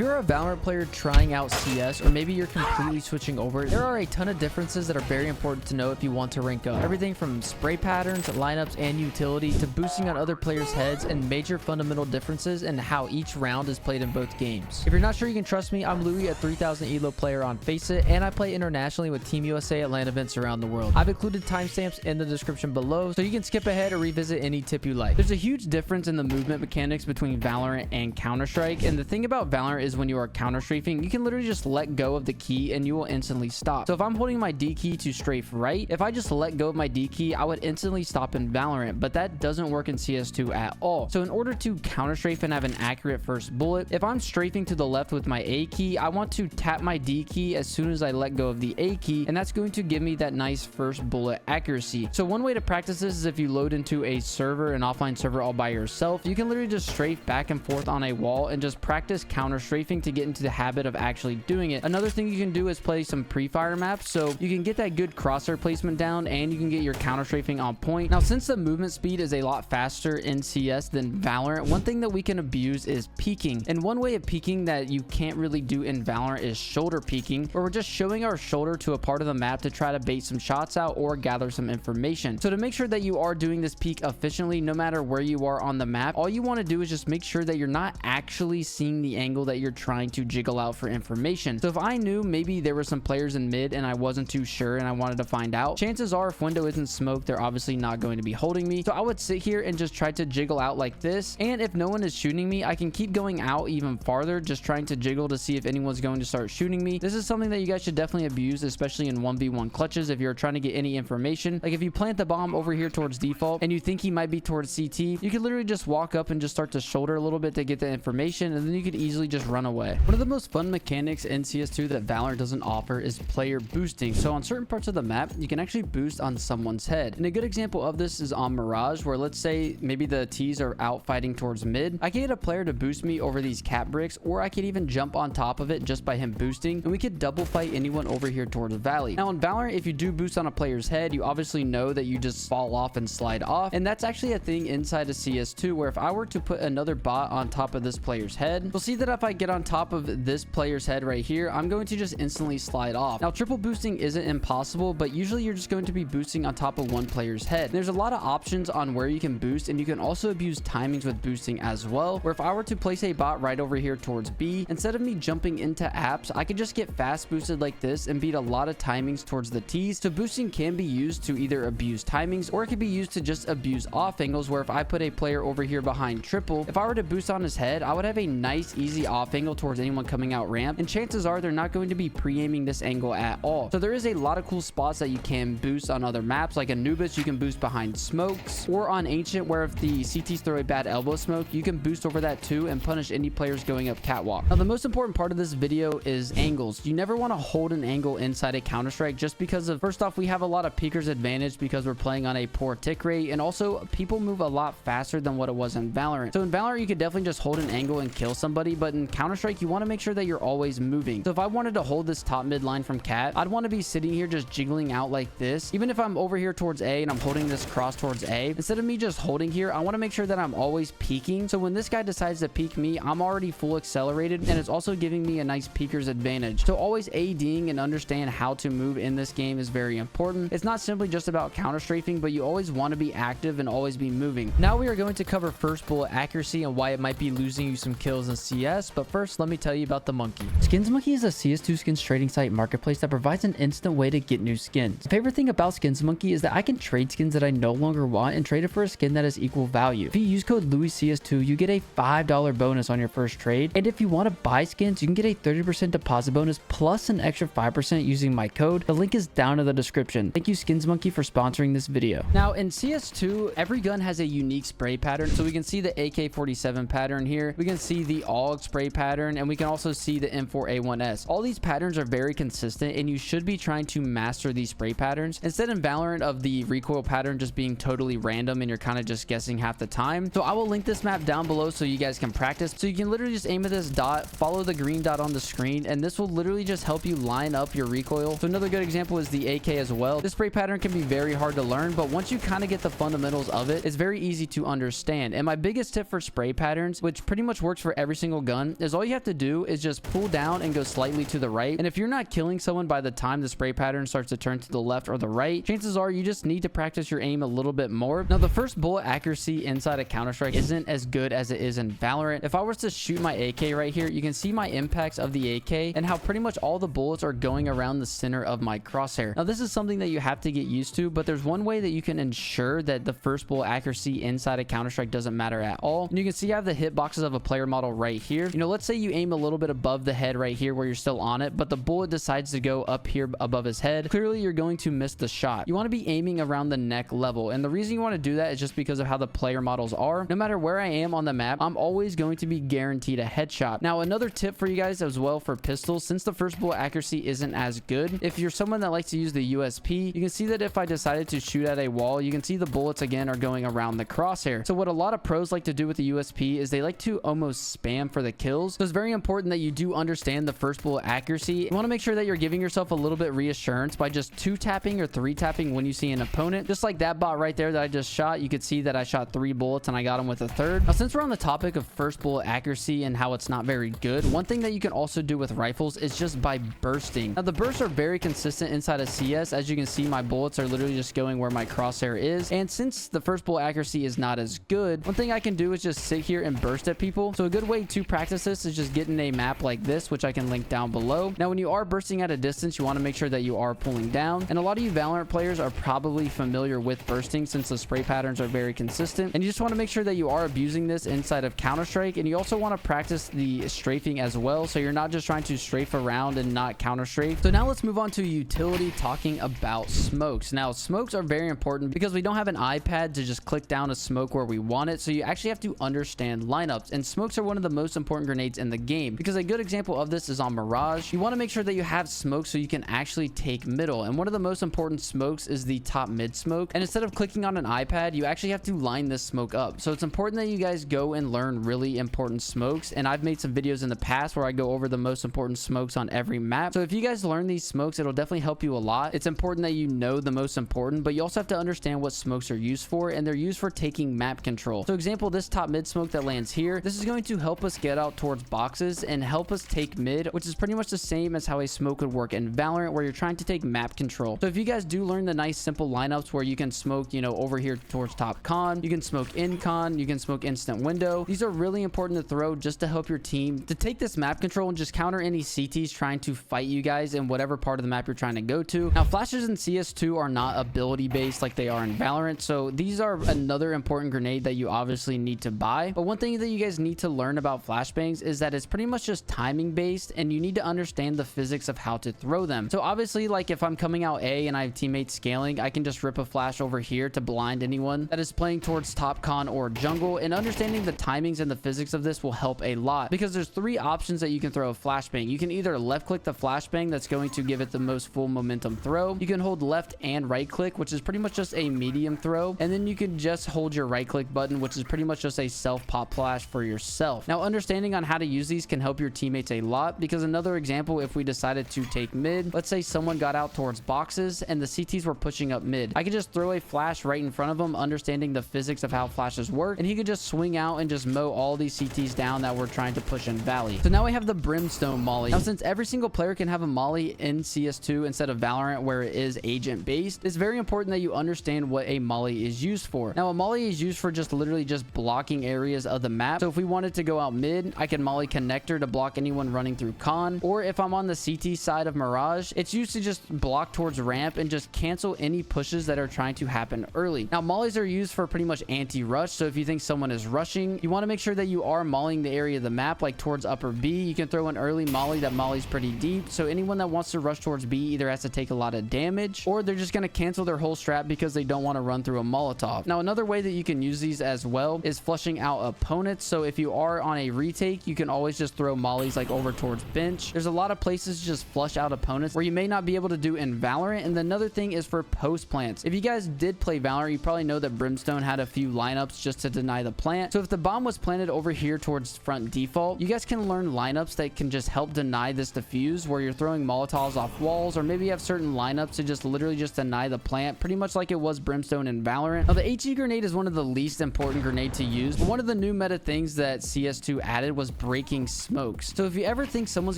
you're a Valorant player trying out CS, or maybe you're completely switching over, there are a ton of differences that are very important to know if you want to rank up. Everything from spray patterns, lineups, and utility to boosting on other players' heads, and major fundamental differences in how each round is played in both games. If you're not sure, you can trust me. I'm Louis, a 3000 elo player on Faceit, and I play internationally with Team USA at LAN events around the world. I've included timestamps in the description below, so you can skip ahead or revisit any tip you like. There's a huge difference in the movement mechanics between Valorant and Counter-Strike, and the thing about Valorant is when you are counter-strafing, you can literally just let go of the key and you will instantly stop. So if I'm holding my D key to strafe right, if I just let go of my D key, I would instantly stop in Valorant, but that doesn't work in CS2 at all. So in order to counter-strafe and have an accurate first bullet, if I'm strafing to the left with my A key, I want to tap my D key as soon as I let go of the A key, and that's going to give me that nice first bullet accuracy. So one way to practice this is if you load into a server, an offline server all by yourself, you can literally just strafe back and forth on a wall and just practice counter-strafing to get into the habit of actually doing it. Another thing you can do is play some pre-fire maps, so you can get that good crosshair placement down and you can get your counter-strafing on point. Now, since the movement speed is a lot faster in CS than Valorant, one thing that we can abuse is peeking. And one way of peeking that you can't really do in Valorant is shoulder peeking, where we're just showing our shoulder to a part of the map to try to bait some shots out or gather some information. So to make sure that you are doing this peek efficiently, no matter where you are on the map, all you want to do is just make sure that you're not actually seeing the angle that you're trying to jiggle out for information. So if I knew maybe there were some players in mid and I wasn't too sure and I wanted to find out, chances are if window isn't smoked, they're obviously not going to be holding me. So I would sit here and just try to jiggle out like this, and if no one is shooting me, I can keep going out even farther, just trying to jiggle to see if anyone's going to start shooting me. This is something that you guys should definitely abuse, especially in 1v1 clutches if you're trying to get any information. Like if you plant the bomb over here towards default and you think he might be towards CT, you can literally just walk up and just start to shoulder a little bit to get the information, and then you could easily just run away. One of the most fun mechanics in CS2 that Valorant doesn't offer is player boosting. So on certain parts of the map, you can actually boost on someone's head. And a good example of this is on Mirage, where let's say maybe the T's are out fighting towards mid. I can get a player to boost me over these cap bricks, or I could even jump on top of it just by him boosting, and we could double fight anyone over here towards Valley. Now in Valorant, if you do boost on a player's head, you obviously know that you just fall off and slide off, and that's actually a thing inside of CS2, where if I were to put another bot on top of this player's head, you'll see that if I get on top of this player's head right here, I'm going to just instantly slide off. Now triple boosting isn't impossible, but usually you're just going to be boosting on top of one player's head. There's a lot of options on where you can boost, and you can also abuse timings with boosting as well, where if I were to place a bot right over here towards B, instead of me jumping into apps, I could just get fast boosted like this and beat a lot of timings towards the T's. So boosting can be used to either abuse timings, or it can be used to just abuse off angles, where if I put a player over here behind triple, if I were to boost on his head, I would have a nice easy off angle towards anyone coming out ramp, and chances are they're not going to be pre-aiming this angle at all. So there is a lot of cool spots that you can boost on other maps. Like Anubis, you can boost behind smokes, or on Ancient, where if the CTs throw a bad elbow smoke, you can boost over that too and punish any players going up catwalk. Now the most important part of this video is angles. You never want to hold an angle inside a Counter-Strike, just because of, first off, we have a lot of peekers advantage because we're playing on a poor tick rate, and also people move a lot faster than what it was in Valorant. So in Valorant, you could definitely just hold an angle and kill somebody, but in Counter-Strike, you want to make sure that you're always moving. So if I wanted to hold this top mid line from Cat, I'd want to be sitting here just jiggling out like this. Even if I'm over here towards A and I'm holding this cross towards A, instead of me just holding here, I want to make sure that I'm always peeking. So when this guy decides to peek me, I'm already full accelerated, and it's also giving me a nice peeker's advantage. So always ADing and understand how to move in this game is very important. It's not simply just about counter-strafing, but you always want to be active and always be moving. Now we are going to cover first bullet accuracy and why it might be losing you some kills in CS, but first let me tell you about the Monkey. Skins Monkey is a CS2 skins trading site marketplace that provides an instant way to get new skins. The favorite thing about Skins Monkey is that I can trade skins that I no longer want and trade it for a skin that is equal value. If you use code LouisCS2, you get a $5 bonus on your first trade, and if you want to buy skins, you can get a 30% deposit bonus plus an extra 5% using my code. The link is down in the description. Thank you Skins Monkey for sponsoring this video. Now in CS2, every gun has a unique spray pattern, so we can see the AK-47 pattern here, we can see the AUG spray pattern, and we can also see the M4A1S. All these patterns are very consistent, and you should be trying to master these spray patterns instead in Valorant of the recoil pattern just being totally random and you're kind of just guessing half the time. So I will link this map down below so you guys can practice. So you can literally just aim at this dot, follow the green dot on the screen, and this will literally just help you line up your recoil. So another good example is the AK as well. This spray pattern can be very hard to learn, but once you kind of get the fundamentals of it, it's very easy to understand. And my biggest tip for spray patterns, which pretty much works for every single gun, is is all you have to do is just pull down and go slightly to the right. And if you're not killing someone by the time the spray pattern starts to turn to the left or the right, chances are you just need to practice your aim a little bit more. Now, the first bullet accuracy inside of Counter-Strike isn't as good as it is in Valorant. If I was to shoot my AK right here, you can see my impacts of the AK and how pretty much all the bullets are going around the center of my crosshair. Now, this is something that you have to get used to, but there's one way that you can ensure that the first bullet accuracy inside of Counter-Strike doesn't matter at all. And you can see I have the hitboxes of a player model right here. You know, let's say you aim a little bit above the head right here where you're still on it, but the bullet decides to go up here above his head. Clearly, you're going to miss the shot. You want to be aiming around the neck level, and the reason you want to do that is just because of how the player models are. No matter where I am on the map, I'm always going to be guaranteed a headshot. Now, another tip for you guys as well for pistols, since the first bullet accuracy isn't as good, if you're someone that likes to use the USP, you can see that if I decided to shoot at a wall, you can see the bullets again are going around the crosshair. So what a lot of pros like to do with the USP is they like to almost spam for the kills. So it's very important that you do understand the first bullet accuracy. You want to make sure that you're giving yourself a little bit reassurance by just 2-tapping or 3-tapping when you see an opponent. Just like that bot right there that I just shot, you could see that I shot 3 bullets and I got him with a 3rd. Now, since we're on the topic of first bullet accuracy and how it's not very good, one thing that you can also do with rifles is just by bursting. Now, the bursts are very consistent inside of CS. As you can see, my bullets are literally just going where my crosshair is. And since the first bullet accuracy is not as good, one thing I can do is just sit here and burst at people. So a good way to practice this is just getting a map like this, which I can link down below. Now, when you are bursting at a distance, you want to make sure that you are pulling down. And a lot of you Valorant players are probably familiar with bursting since the spray patterns are very consistent. And you just want to make sure that you are abusing this inside of Counter-Strike. And you also want to practice the strafing as well, so you're not just trying to strafe around and not counter-strafe. So now let's move on to utility, talking about smokes. Now, smokes are very important because we don't have an iPad to just click down a smoke where we want it. So you actually have to understand lineups. And smokes are one of the most important grenades in the game, because a good example of this is on Mirage. You want to make sure that you have smoke so you can actually take middle. And one of the most important smokes is the top mid smoke. And instead of clicking on an iPad, you actually have to line this smoke up. So it's important that you guys go and learn really important smokes. And I've made some videos in the past where I go over the most important smokes on every map. So if you guys learn these smokes, it'll definitely help you a lot. It's important that you know the most important, but you also have to understand what smokes are used for, and they're used for taking map control. So example, this top mid smoke that lands here, this is going to help us get out towards boxes and help us take mid, which is pretty much the same as how a smoke would work in Valorant, where you're trying to take map control. So if you guys do learn the nice simple lineups where you can smoke, you know, over here towards top con, you can smoke in con, you can smoke instant window. These are really important to throw just to help your team to take this map control and just counter any CTs trying to fight you guys in whatever part of the map you're trying to go to. Now, flashes in CS2 are not ability based like they are in Valorant, so these are another important grenade that you obviously need to buy. But one thing that you guys need to learn about flashbangs is that it's pretty much just timing based, and you need to understand the physics of how to throw them. So obviously, like if I'm coming out A and I have teammates scaling, I can just rip a flash over here to blind anyone that is playing towards top con or jungle, and understanding the timings and the physics of this will help a lot, because there's 3 options that you can throw a flashbang. You can either left click the flashbang, that's going to give it the most full momentum throw. You can hold left and right click, which is pretty much just a medium throw, and then you can just hold your right click button, which is pretty much just a self pop flash for yourself. Now, understanding on how to use these can help your teammates a lot, because another example, if we decided to take mid, let's say someone got out towards boxes and the CTs were pushing up mid, I could just throw a flash right in front of him, understanding the physics of how flashes work, and he could just swing out and just mow all these CTs down that we're trying to push in Valley. So now we have the Brimstone Molly. Now, since every single player can have a Molly in CS2 instead of Valorant, where it is agent based, it's very important that you understand what a Molly is used for. Now, a Molly is used for just literally just blocking areas of the map. So if we wanted to go out mid, I can Molly connector to block anyone running through con, or if I'm on the CT side of Mirage, it's used to just block towards ramp and just cancel any pushes that are trying to happen early. Now, Mollies are used for pretty much anti-rush. So if you think someone is rushing, you want to make sure that you are mollying the area of the map, like towards upper B. You can throw an early molly that mollies pretty deep, so anyone that wants to rush towards B either has to take a lot of damage, or they're just going to cancel their whole strat because they don't want to run through a Molotov. Now, another way that you can use these as well is flushing out opponents. So if you are on a retake, you can always just throw mollies like over towards bench. There's a lot of places to just flush out opponents where you may not be able to do in Valorant. And another thing is for post plants. If you guys did play Valorant, you probably know that Brimstone had a few lineups just to deny the plant. So if the bomb was planted over here towards front default, you guys can learn lineups that can just help deny this defuse, where you're throwing Molotovs off walls, or maybe you have certain lineups to just literally just deny the plant, pretty much like it was Brimstone in Valorant. Now, the HE grenade is one of the least important grenade to use, but one of the new meta things that CS2 added was as breaking smokes. So if you ever think someone's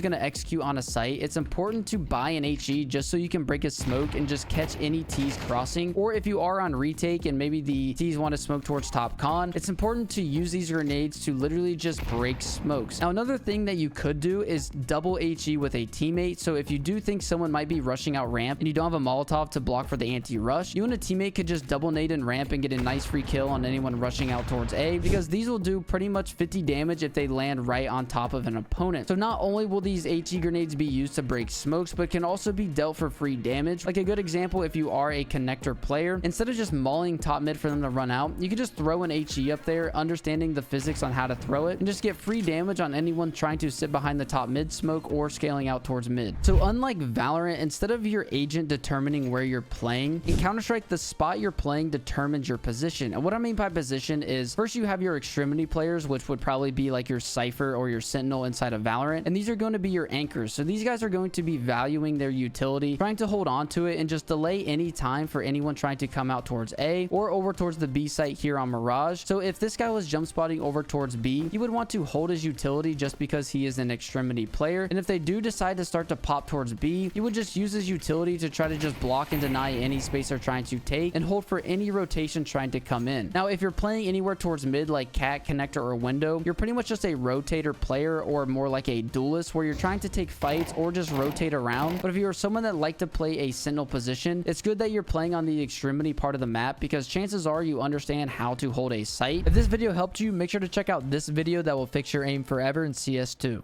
going to execute on a site, it's important to buy an HE just so you can break a smoke and just catch any T's crossing. Or if you are on retake and maybe the T's want to smoke towards top con, it's important to use these grenades to literally just break smokes. Now, another thing that you could do is double HE with a teammate. So if you do think someone might be rushing out ramp and you don't have a Molotov to block for the anti-rush, you and a teammate could just double nade in ramp and get a nice free kill on anyone rushing out towards A, because these will do pretty much 50 damage if they land right on top of an opponent. So not only will these HE grenades be used to break smokes, but can also be dealt for free damage. Like a good example, if you are a connector player, instead of just mauling top mid for them to run out, you can just throw an HE up there, understanding the physics on how to throw it, and just get free damage on anyone trying to sit behind the top mid smoke or scaling out towards mid. So unlike Valorant, instead of your agent determining where you're playing, in Counter-Strike, the spot you're playing determines your position. And what I mean by position is, first you have your extremity players, which would probably be like your Cypher or your Sentinel inside of Valorant, and these are going to be your anchors. So these guys are going to be valuing their utility, trying to hold on to it and just delay any time for anyone trying to come out towards A or over towards the B site here on Mirage. So if this guy was jump spotting over towards B, he would want to hold his utility just because he is an extremity player. And if they do decide to start to pop towards B, he would just use his utility to try to just block and deny any space they're trying to take and hold for any rotation trying to come in. Now, if you're playing anywhere towards mid like cat, connector, or window, you're pretty much just a rotator player, or more like a duelist where you're trying to take fights or just rotate around. But if you're someone that like to play a sentinel position, it's good that you're playing on the extremity part of the map, because chances are you understand how to hold a site. If this video helped you, make sure to check out this video that will fix your aim forever in CS2.